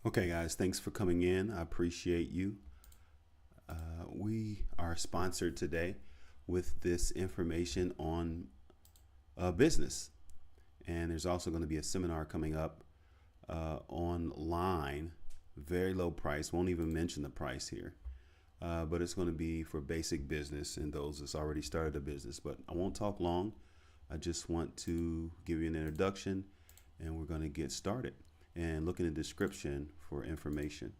Okay, guys, thanks for coming in. I appreciate you. We are sponsored today with this information on business. And there's also going to be a seminar coming up online, very low price, won't even mention the price here. But it's going to be for basic business and those that's already started a business. But I won't talk long. I just want to give you an introduction and we're going to get started. And look in the description for information.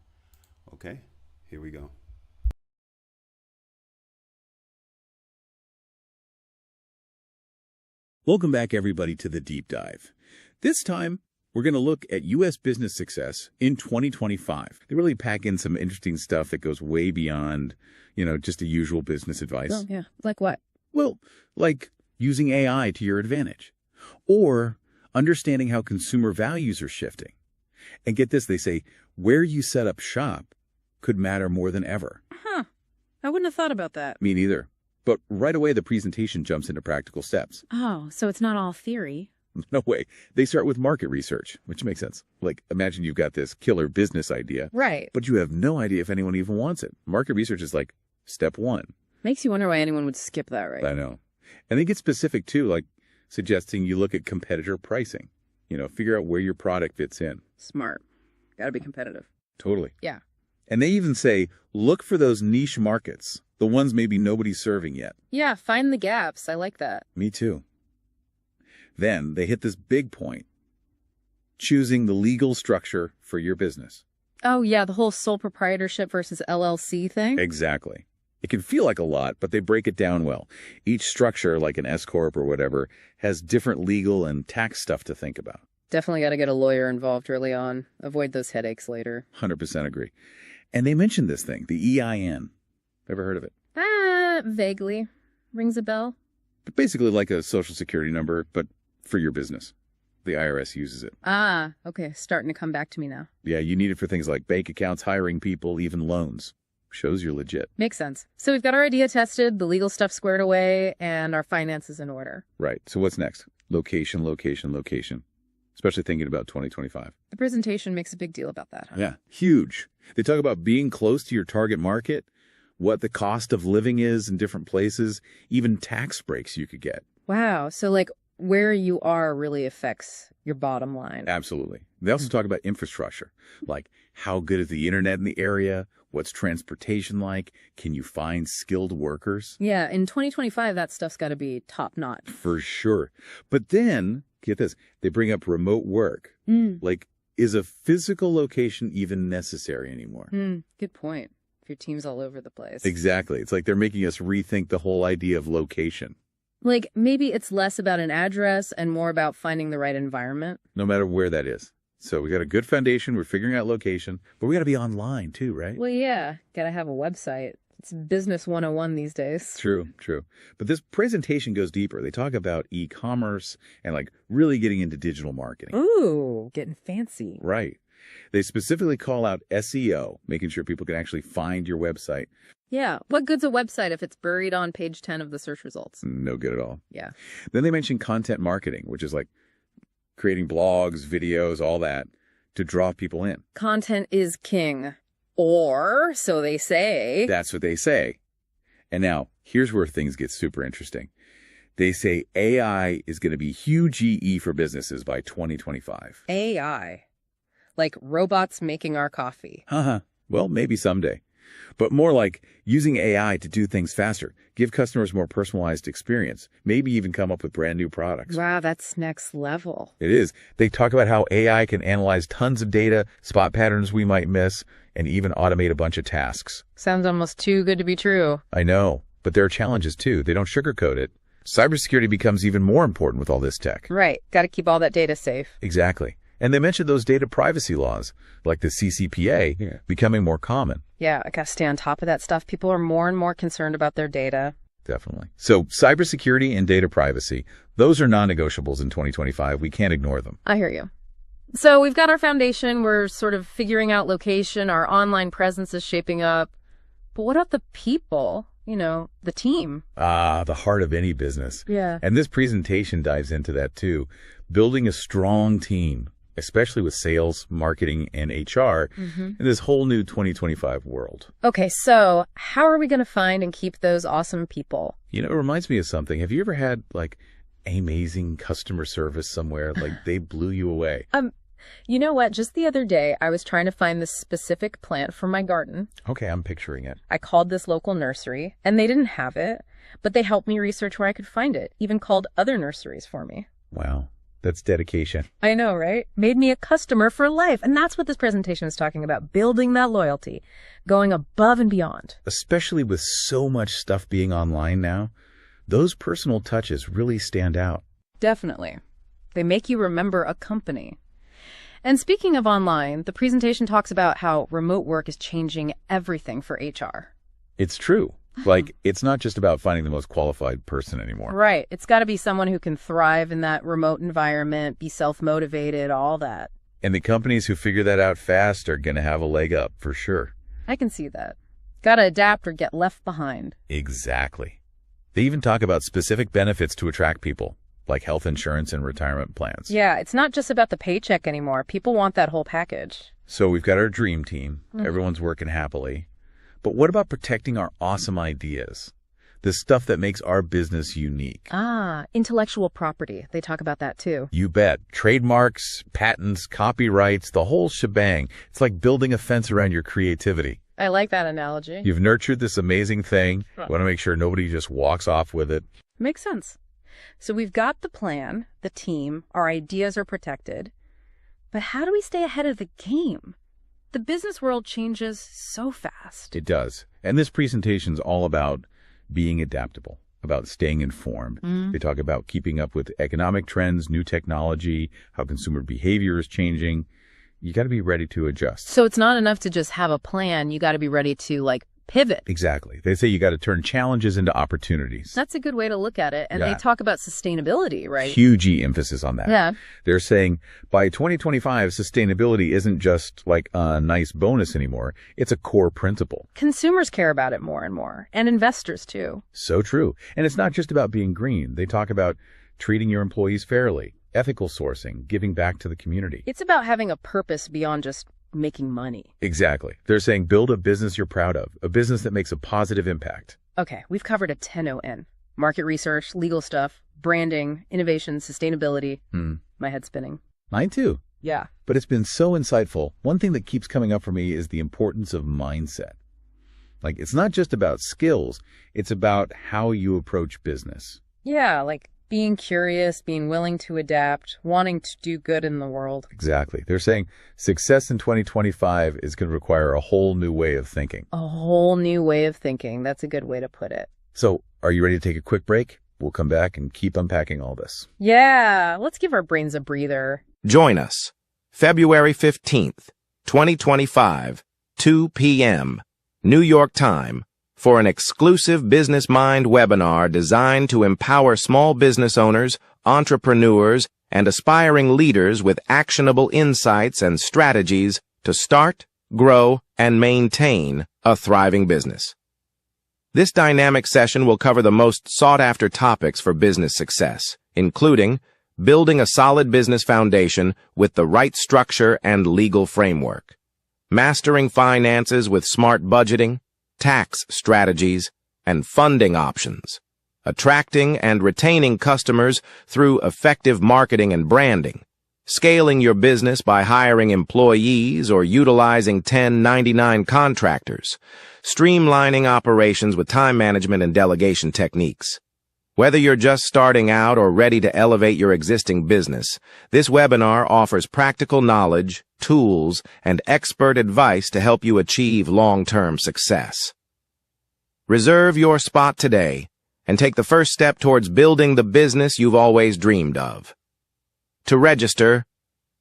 Okay, here we go. Welcome back, everybody, to the Deep Dive. This time, we're going to look at U.S. business success in 2025. They really pack in some interesting stuff that goes way beyond, just the usual business advice. Oh, yeah. Like what? Well, like using AI to your advantage, or understanding how consumer values are shifting. And get this, they say, where you set up shop could matter more than ever. Huh. I wouldn't have thought about that. Me neither. But right away, the presentation jumps into practical steps. Oh, so it's not all theory. No way. They start with market research, which makes sense. Like, imagine you've got this killer business idea. Right. But you have no idea if anyone even wants it. Market research is like step one. Makes you wonder why anyone would skip that, right? I know. And they get specific, too, like suggesting you look at competitor pricing. Figure out where your product fits in. Smart. Gotta be competitive. Totally. Yeah. And they even say, look for those niche markets, the ones maybe nobody's serving yet. Yeah, find the gaps. I like that. Me too. Then they hit this big point, choosing the legal structure for your business. Oh, yeah, the whole sole proprietorship versus LLC thing? Exactly. It can feel like a lot, but they break it down well. Each structure, like an S-corp or whatever, has different legal and tax stuff to think about. Definitely got to get a lawyer involved early on. Avoid those headaches later. 100% agree. And they mentioned this thing, the EIN. Ever heard of it? Vaguely. Rings a bell. Basically like a social security number, but for your business. The IRS uses it. Ah, okay. Starting to come back to me now. Yeah, you need it for things like bank accounts, hiring people, even loans. Shows you're legit. Makes sense. So we've got our idea tested, the legal stuff squared away, and our finances in order. Right. So what's next? Location, location, location. Especially thinking about 2025. The presentation makes a big deal about that, huh? Yeah, huge. They talk about being close to your target market, what the cost of living is in different places, even tax breaks you could get. Wow. So like where you are really affects your bottom line. Absolutely. They also talk about infrastructure, like how good is the internet in the area? What's transportation like? Can you find skilled workers? Yeah, in 2025, that stuff's got to be top notch. For sure. But then, get this, they bring up remote work. Like, is a physical location even necessary anymore? Good point. If your team's all over the place. Exactly. It's like they're making us rethink the whole idea of location. Like, maybe it's less about an address and more about finding the right environment. No matter where that is. So we got a good foundation. We're figuring out location, but we got to be online too, right? Well, yeah. Got to have a website. It's business 101 these days. True. But this presentation goes deeper. They talk about e-commerce and like really getting into digital marketing. Ooh, getting fancy. Right. They specifically call out SEO, making sure people can actually find your website. Yeah. What good's a website if it's buried on page 10 of the search results? No good at all. Yeah. Then they mention content marketing, which is like creating blogs, videos, all that to draw people in. Content is king. Or, so they say. That's what they say. And now, here's where things get super interesting. They say AI is going to be huge EE for businesses by 2025. AI. Like robots making our coffee. Well, maybe someday. But more like using AI to do things faster, give customers more personalized experience, maybe even come up with brand new products. Wow, that's next level. It is. They talk about how AI can analyze tons of data, spot patterns we might miss, and even automate a bunch of tasks. Sounds almost too good to be true. I know, but there are challenges too. They don't sugarcoat it. Cybersecurity becomes even more important with all this tech. Right. Got to keep all that data safe. Exactly. And they mentioned those data privacy laws, like the CCPA, becoming more common. Yeah, I got to stay on top of that stuff. People are more and more concerned about their data. Definitely. So cybersecurity and data privacy, those are non-negotiables in 2025. We can't ignore them. I hear you. So we've got our foundation. We're sort of figuring out location. Our online presence is shaping up. But what about the people? You know, the team. The heart of any business. Yeah. And this presentation dives into that too. Building a strong team. especially with sales, marketing, and HR in this whole new 2025 world. Okay, so how are we going to find and keep those awesome people? You know, it reminds me of something. Have you ever had like amazing customer service somewhere? Like they blew you away? You know what? Just the other day, I was trying to find this specific plant for my garden. Okay, I'm picturing it. I called this local nursery, and they didn't have it, but they helped me research where I could find it, even called other nurseries for me. Wow, that's dedication. I know, right? Made me a customer for life. And that's what this presentation is talking about, building that loyalty, going above and beyond. Especially with so much stuff being online now, those personal touches really stand out. Definitely. They make you remember a company. And speaking of online, the presentation talks about how remote work is changing everything for HR. It's true. Like, it's not just about finding the most qualified person anymore. Right. It's got to be someone who can thrive in that remote environment, be self-motivated, all that. And the companies who figure that out fast are going to have a leg up, for sure. I can see that. Got to adapt or get left behind. Exactly. They even talk about specific benefits to attract people, like health insurance and retirement plans. Yeah, it's not just about the paycheck anymore. People want that whole package. So we've got our dream team. Everyone's working happily. But what about protecting our awesome ideas? The stuff that makes our business unique. Intellectual property. They talk about that too. You bet. Trademarks, patents, copyrights, the whole shebang. It's like building a fence around your creativity. I like that analogy. You've nurtured this amazing thing. You want to make sure nobody just walks off with it. Makes sense. So we've got the plan, the team, our ideas are protected. But how do we stay ahead of the game? The business world changes so fast. It does. And this presentation's all about being adaptable, about staying informed. They talk about keeping up with economic trends, new technology, how consumer behavior is changing. You got to be ready to adjust. So it's not enough to just have a plan. You got to be ready to pivot. Exactly. They say you got to turn challenges into opportunities. That's a good way to look at it. And Yeah. they talk about sustainability, right? Huge emphasis on that. Yeah. They're saying by 2025, sustainability isn't just like a nice bonus anymore. It's a core principle. Consumers care about it more and more, and investors too. So true. And it's not just about being green. They talk about treating your employees fairly, ethical sourcing, giving back to the community. It's about having a purpose beyond just making money. Exactly. They're saying build a business you're proud of, a business that makes a positive impact. Okay, we've covered a 10-0-N. Market research, legal stuff, branding, innovation, sustainability. My head's spinning. Mine too. Yeah. But it's been so insightful. One thing that keeps coming up for me is the importance of mindset. Like, it's not just about skills, it's about how you approach business. Yeah, like being curious, being willing to adapt, wanting to do good in the world. Exactly. They're saying success in 2025 is going to require a whole new way of thinking. A whole new way of thinking. That's a good way to put it. So, are you ready to take a quick break? We'll come back and keep unpacking all this. Yeah, let's give our brains a breather. Join us February 15th, 2025, 2 p.m., New York time, for an exclusive Business Mind webinar designed to empower small business owners, entrepreneurs, and aspiring leaders with actionable insights and strategies to start, grow, and maintain a thriving business. This dynamic session will cover the most sought-after topics for business success, including building a solid business foundation with the right structure and legal framework, mastering finances with smart budgeting, tax strategies, and funding options, attracting and retaining customers through effective marketing and branding, scaling your business by hiring employees or utilizing 1099 contractors, streamlining operations with time management and delegation techniques. Whether you're just starting out or ready to elevate your existing business, this webinar offers practical knowledge, tools, and expert advice to help you achieve long-term success. Reserve your spot today and take the first step towards building the business you've always dreamed of. To register,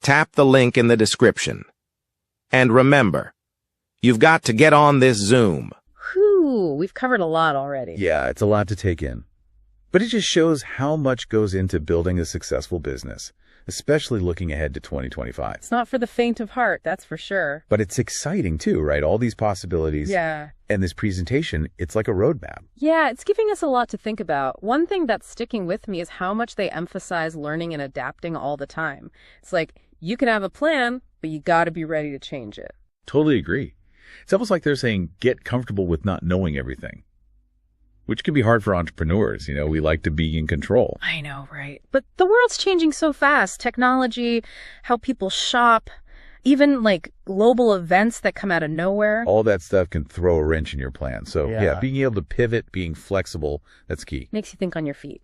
tap the link in the description. And remember, you've got to get on this Zoom. Whew, we've covered a lot already. Yeah, it's a lot to take in. But it just shows how much goes into building a successful business, especially looking ahead to 2025. It's not for the faint of heart, that's for sure. But it's exciting too, right? All these possibilities. Yeah. And this presentation, it's like a roadmap. Yeah, it's giving us a lot to think about. One thing that's sticking with me is how much they emphasize learning and adapting all the time. It's like You can have a plan, but you got to be ready to change it. Totally agree. It's almost like they're saying, get comfortable with not knowing everything, which can be hard for entrepreneurs. You know, we like to be in control. I know, right? But the world's changing so fast. Technology, how people shop, even like global events that come out of nowhere. All that stuff can throw a wrench in your plan. So Yeah. being able to pivot, being flexible, that's key. Makes you think on your feet.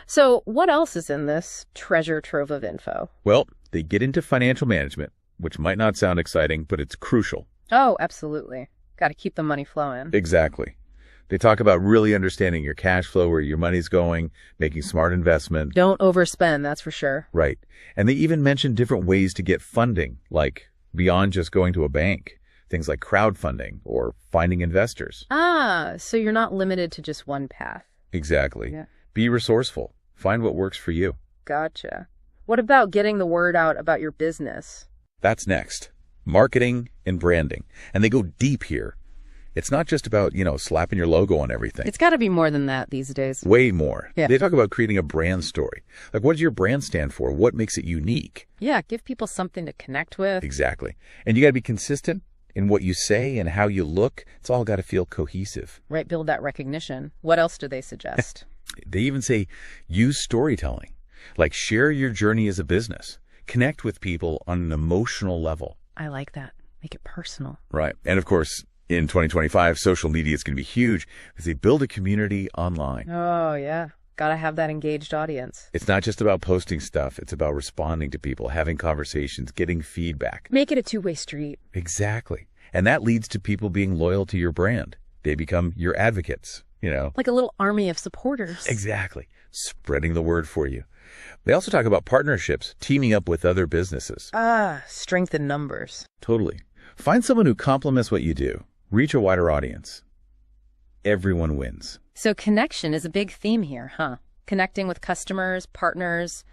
So what else is in this treasure trove of info? Well, they get into financial management, which might not sound exciting, but it's crucial. Oh, absolutely. Got to keep the money flowing. Exactly. They talk about really understanding your cash flow, where your money's going, making smart investment. Don't overspend, that's for sure. Right. And they even mention different ways to get funding, like beyond just going to a bank, things like crowdfunding or finding investors. Ah, so you're not limited to just one path. Exactly. Yeah. Be resourceful. Find what works for you. Gotcha. What about getting the word out about your business? That's next. Marketing and branding. And they go deep here. It's not just about, slapping your logo on everything. It's got to be more than that these days. Way more. Yeah. They talk about creating a brand story. Like, what does your brand stand for? What makes it unique? Yeah, give people something to connect with. Exactly. And you got to be consistent in what you say and how you look. It's all got to feel cohesive. Right, build that recognition. What else do they suggest? They even say use storytelling. Like, share your journey as a business. Connect with people on an emotional level. I like that. Make it personal. Right. And of course, in 2025, social media is going to be huge as they build a community online. Oh, yeah. Got to have that engaged audience. It's not just about posting stuff. It's about responding to people, having conversations, getting feedback. Make it a two-way street. Exactly. And that leads to people being loyal to your brand. They become your advocates, Like a little army of supporters. Exactly. Spreading the word for you. They also talk about partnerships, teaming up with other businesses. Ah, strength in numbers. Totally. Find someone who complements what you do. Reach a wider audience. Everyone wins. So connection is a big theme here, huh? Connecting with customers, partners,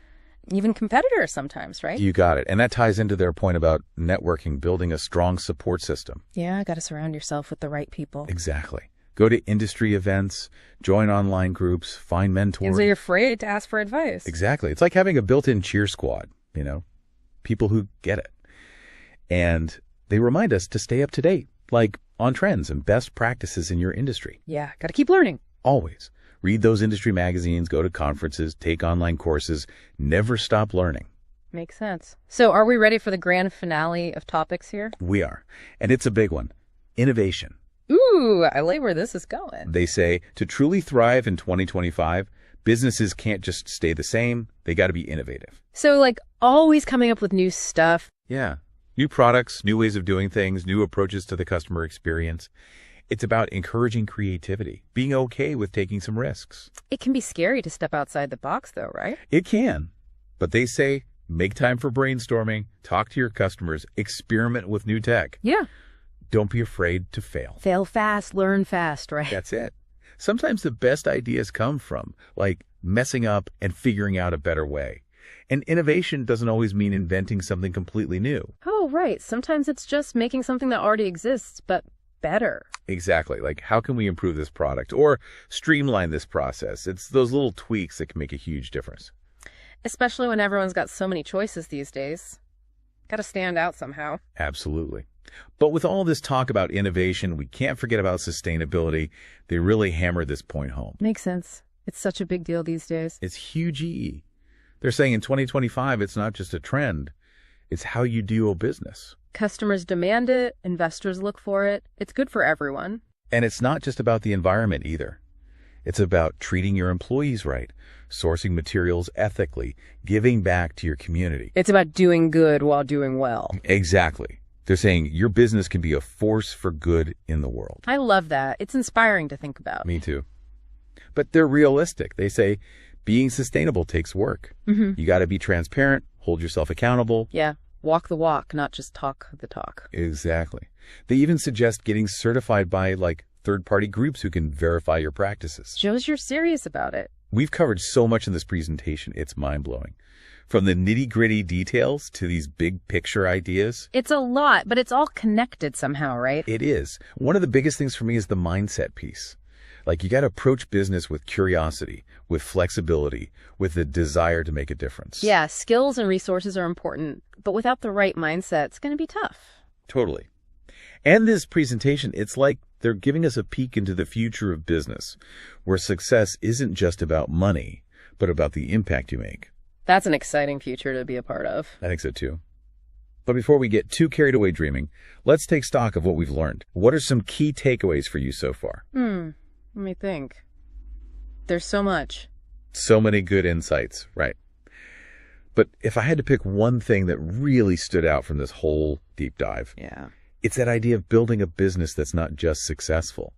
even competitors sometimes, right? You got it. And that ties into their point about networking, building a strong support system. Yeah, got to surround yourself with the right people. Exactly. Go to industry events, join online groups, find mentors. And so you're afraid to ask for advice. Exactly. It's like having a built-in cheer squad, people who get it. And they remind us to stay up to date, like on trends and best practices in your industry. Yeah, got to keep learning. Always. Read those industry magazines, go to conferences, take online courses. Never stop learning. Makes sense. So are we ready for the grand finale of topics here? We are. And it's a big one. Innovation. Ooh, I like where this is going. They say to truly thrive in 2025, businesses can't just stay the same. They got to be innovative. So like always coming up with new stuff. Yeah. New products, new ways of doing things, new approaches to the customer experience. It's about encouraging creativity, being okay with taking some risks. It can be scary to step outside the box though, right? It can. But they say make time for brainstorming, talk to your customers, experiment with new tech. Yeah. Don't be afraid to fail. Fail fast, learn fast, right? That's it. Sometimes the best ideas come from, messing up and figuring out a better way. And innovation doesn't always mean inventing something completely new. Oh, right. Sometimes it's just making something that already exists, but better. Exactly. Like, how can we improve this product or streamline this process? It's those little tweaks that can make a huge difference. Especially when everyone's got so many choices these days. Got to stand out somehow. Absolutely. But with all this talk about innovation, we can't forget about sustainability. They really hammer this point home. Makes sense. It's such a big deal these days. It's huge EE. They're saying in 2025, it's not just a trend. It's how you do business. Customers demand it. Investors look for it. It's good for everyone. And it's not just about the environment either. It's about treating your employees right, sourcing materials ethically, giving back to your community. It's about doing good while doing well. Exactly. They're saying your business can be a force for good in the world. I love that. It's inspiring to think about. Me too. But they're realistic. They say being sustainable takes work. Mm-hmm. You got to be transparent, hold yourself accountable. Yeah. Walk the walk, not just talk the talk. Exactly. They even suggest getting certified by third-party groups who can verify your practices. Shows you're serious about it. We've covered so much in this presentation. It's mind-blowing. From the nitty-gritty details to these big picture ideas. It's a lot, but it's all connected somehow, right? It is. One of the biggest things for me is the mindset piece. Like, you got to approach business with curiosity, with flexibility, with the desire to make a difference. Yeah, skills and resources are important, but without the right mindset, it's going to be tough. Totally. And this presentation, it's like they're giving us a peek into the future of business, where success isn't just about money, but about the impact you make. That's an exciting future to be a part of. I think so too. But before we get too carried away dreaming, let's take stock of what we've learned. What are some key takeaways for you so far? Let me think. There's so much. So many good insights, right? But if I had to pick one thing that really stood out from this whole deep dive, Yeah. it's that idea of building a business that's not just successful,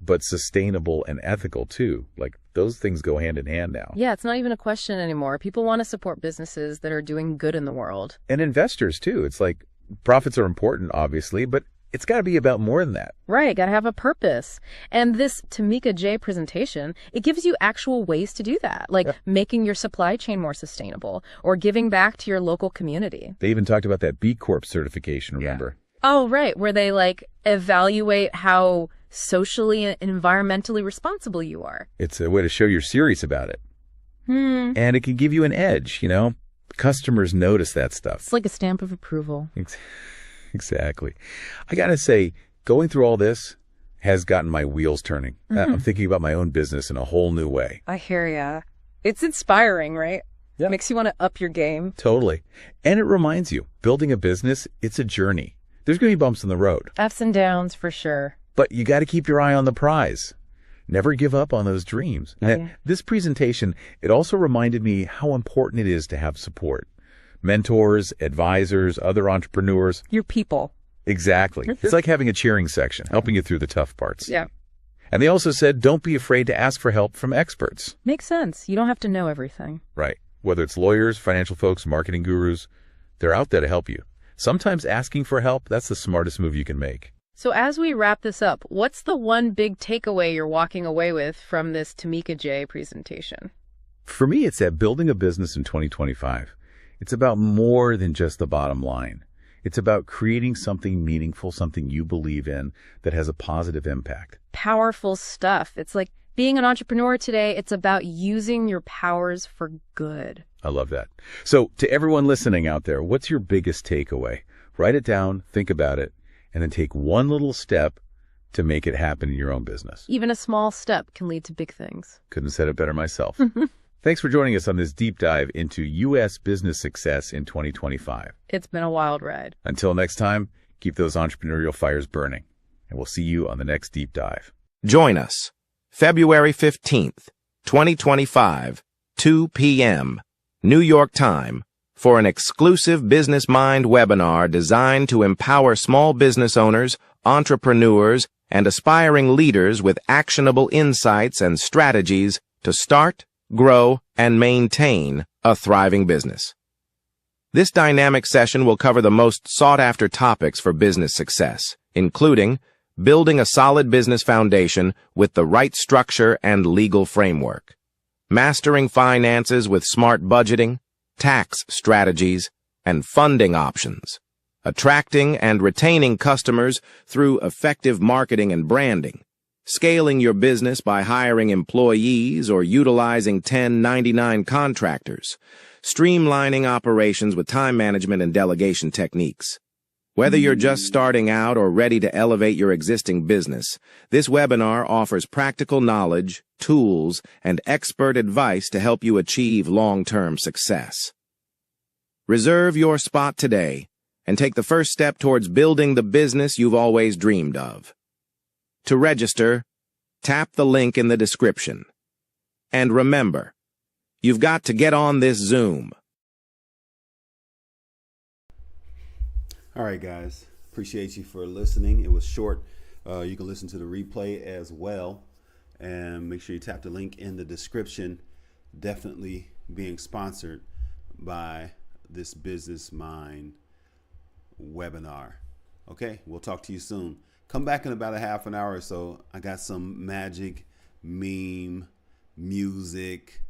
but sustainable and ethical too. Like, those things go hand in hand now. Yeah, it's not even a question anymore. People want to support businesses that are doing good in the world. And investors too. It's like, profits are important, obviously, but it's got to be about more than that. Right, got to have a purpose. And this Tamika J presentation, it gives you actual ways to do that, like making your supply chain more sustainable or giving back to your local community. They even talked about that B Corp certification, remember? Oh, right, where they evaluate how socially and environmentally responsible you are. It's a way to show you're serious about it. And it can give you an edge, Customers notice that stuff. It's like a stamp of approval. Exactly. I got to say, going through all this has gotten my wheels turning. I'm thinking about my own business in a whole new way. I hear ya. It's inspiring, right? Yeah. Makes you want to up your game. Totally. And it reminds you, building a business, it's a journey. There's going to be bumps in the road. Ups and downs, for sure. But you got to keep your eye on the prize. Never give up on those dreams. Yeah. This presentation, it also reminded me how important it is to have support. Mentors, advisors, other entrepreneurs. Your people. Exactly. It's like having a cheering section, helping you through the tough parts. Yeah. And they also said, don't be afraid to ask for help from experts. Makes sense. You don't have to know everything. Right. Whether it's lawyers, financial folks, marketing gurus, they're out there to help you. Sometimes asking for help, that's the smartest move you can make. So as we wrap this up, what's the one big takeaway you're walking away with from this Tamika J presentation? For me, it's that building a business in 2025. It's about more than just the bottom line. It's about creating something meaningful, something you believe in that has a positive impact. Powerful stuff. It's like being an entrepreneur today, it's about using your powers for good. I love that. So to everyone listening out there, what's your biggest takeaway? Write it down, think about it, and then take one little step to make it happen in your own business. Even a small step can lead to big things. Couldn't have said it better myself. Thanks for joining us on this deep dive into U.S. business success in 2025. It's been a wild ride. Until next time, keep those entrepreneurial fires burning, and we'll see you on the next deep dive. Join us February 15th, 2025, 2 p.m., New York time, for an exclusive Business Mind webinar designed to empower small business owners, entrepreneurs, and aspiring leaders with actionable insights and strategies to start, grow, and maintain a thriving business. This dynamic session will cover the most sought-after topics for business success, including building a solid business foundation with the right structure and legal framework, mastering finances with smart budgeting, tax strategies, and funding options, attracting and retaining customers through effective marketing and branding, scaling your business by hiring employees or utilizing 1099 contractors, streamlining operations with time management and delegation techniques. Whether you're just starting out or ready to elevate your existing business, this webinar offers practical knowledge, tools, and expert advice to help you achieve long-term success. Reserve your spot today and take the first step towards building the business you've always dreamed of. To register, tap the link in the description. And remember, you've got to get on this Zoom. All right, guys. Appreciate you for listening. It was short. You can listen to the replay as well. And make sure you tap the link in the description. Definitely being sponsored by this Business Mind webinar. Okay, we'll talk to you soon. Come back in about a half an hour or so. I got some magic meme music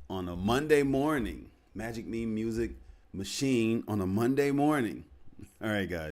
on a Monday morning. Magic meme music machine on a Monday morning. All right, guys.